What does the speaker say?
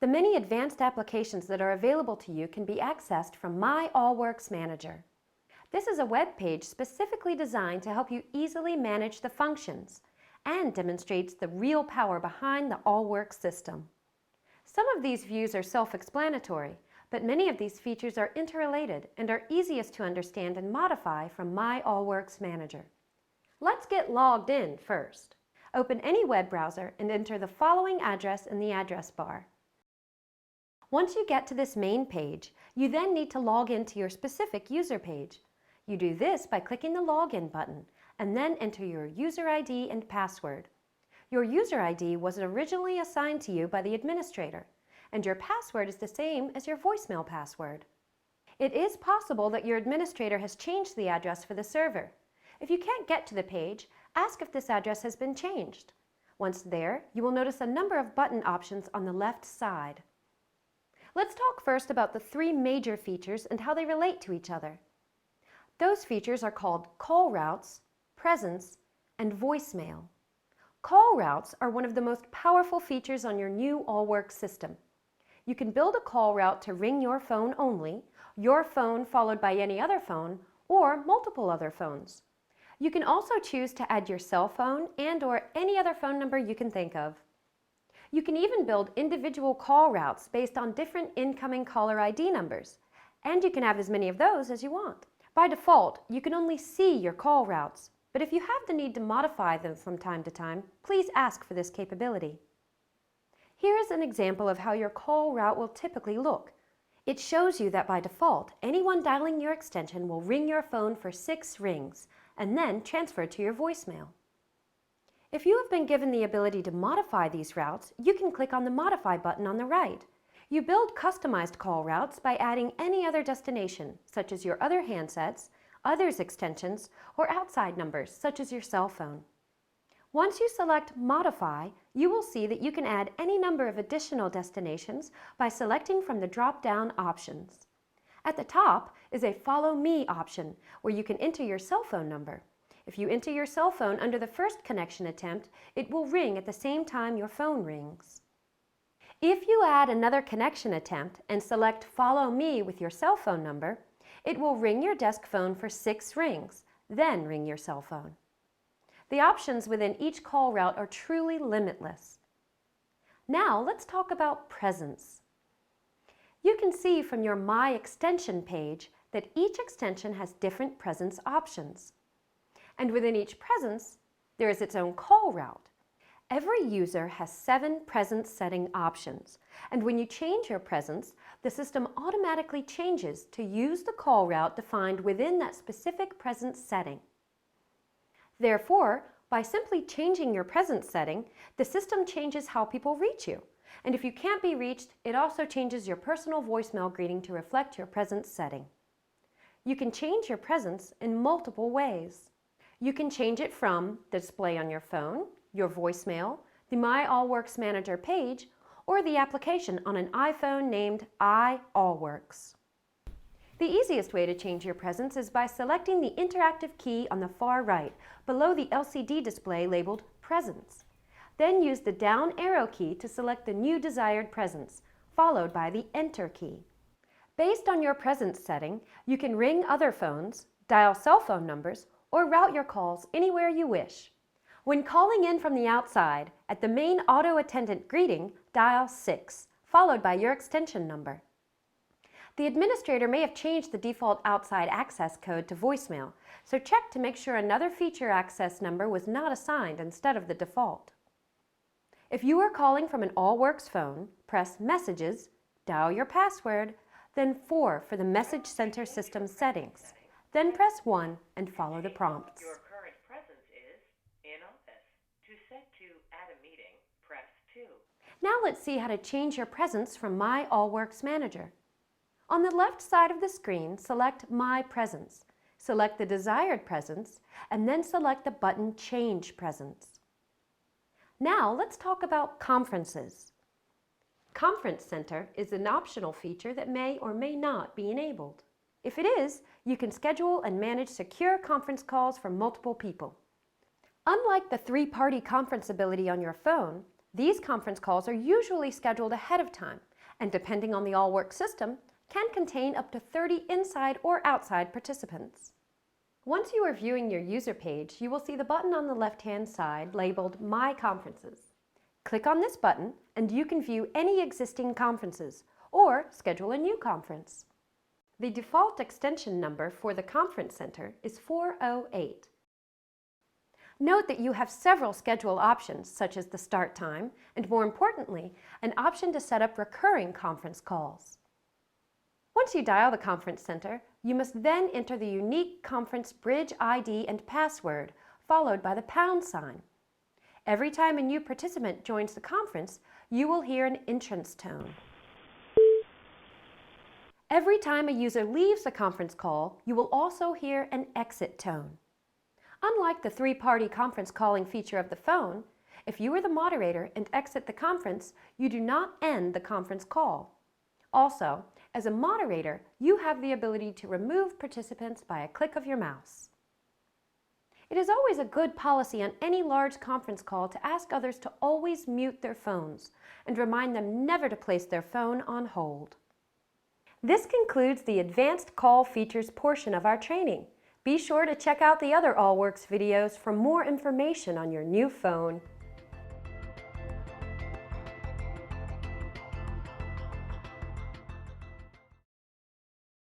The many advanced applications that are available to you can be accessed from My Allworx Manager. This is a web page specifically designed to help you easily manage the functions and demonstrates the real power behind the Allworx system. Some of these views are self-explanatory, but many of these features are interrelated and are easiest to understand and modify from My Allworx Manager. Let's get logged in first. Open any web browser and enter the following address in the address bar. Once you get to this main page, you then need to log into your specific user page. You do this by clicking the Login button and then enter your user ID and password. Your user ID was originally assigned to you by the administrator, and your password is the same as your voicemail password. It is possible that your administrator has changed the address for the server. If you can't get to the page, ask if this address has been changed. Once there, you will notice a number of button options on the left side. Let's talk first about the three major features and how they relate to each other. Those features are called call routes, presence, and voicemail. Call routes are one of the most powerful features on your new Allworx system. You can build a call route to ring your phone only, your phone followed by any other phone, or multiple other phones. You can also choose to add your cell phone and/or any other phone number you can think of. You can even build individual call routes based on different incoming caller ID numbers, and you can have as many of those as you want. By default, you can only see your call routes, but if you have the need to modify them from time to time, please ask for this capability. Here is an example of how your call route will typically look. It shows you that by default, anyone dialing your extension will ring your phone for 6 rings and then transfer to your voicemail. If you have been given the ability to modify these routes, you can click on the Modify button on the right. You build customized call routes by adding any other destination, such as your other handsets, others' extensions, or outside numbers, such as your cell phone. Once you select Modify, you will see that you can add any number of additional destinations by selecting from the drop-down options. At the top is a Follow Me option, where you can enter your cell phone number. If you enter your cell phone under the first connection attempt, it will ring at the same time your phone rings. If you add another connection attempt and select Follow Me with your cell phone number, it will ring your desk phone for 6 rings, then ring your cell phone. The options within each call route are truly limitless. Now let's talk about presence. You can see from your My Extension page that each extension has different presence options. And within each presence, there is its own call route. Every user has 7 presence setting options, and when you change your presence, the system automatically changes to use the call route defined within that specific presence setting. Therefore, by simply changing your presence setting, the system changes how people reach you. And if you can't be reached, it also changes your personal voicemail greeting to reflect your presence setting. You can change your presence in multiple ways. You can change it from the display on your phone, your voicemail, the My Allworx Manager page, or the application on an iPhone named Allworx. The easiest way to change your presence is by selecting the interactive key on the far right, below the LCD display labeled Presence. Then use the down arrow key to select the new desired presence, followed by the Enter key. Based on your presence setting, you can ring other phones, dial cell phone numbers, or route your calls anywhere you wish. When calling in from the outside, at the main auto attendant greeting, dial 6, followed by your extension number. The administrator may have changed the default outside access code to voicemail, so check to make sure another feature access number was not assigned instead of the default. If you are calling from an Allworx phone, press Messages, dial your password, then 4 for the Message Center system settings. Then press 1 and follow the prompts. Your current presence is in office. To set to add a meeting, press 2. Now let's see how to change your presence from My Allworx Manager. On the left side of the screen, select My Presence. Select the desired presence, and then select the button Change Presence. Now let's talk about conferences. Conference Center is an optional feature that may or may not be enabled. If it is, you can schedule and manage secure conference calls for multiple people. Unlike the 3-party conference ability on your phone, These conference calls are usually scheduled ahead of time and, depending on the Allworx system, can contain up to 30 inside or outside participants. Once you are viewing your user page, you will see the button on the left-hand side labeled My Conferences. Click on this button and you can view any existing conferences or schedule a new conference. The default extension number for the conference center is 408. Note that you have several schedule options, such as the start time and, more importantly, an option to set up recurring conference calls. Once you dial the conference center, you must then enter the unique conference bridge ID and password, followed by the pound sign. Every time a new participant joins the conference, you will hear an entrance tone. Every time a user leaves the conference call, you will also hear an exit tone. Unlike the three-party conference calling feature of the phone, if you are the moderator and exit the conference, you do not end the conference call. Also, as a moderator, you have the ability to remove participants by a click of your mouse. It is always a good policy on any large conference call to ask others to always mute their phones and remind them never to place their phone on hold. This concludes the Advanced Call Features portion of our training. Be sure to check out the other Allworx videos for more information on your new phone.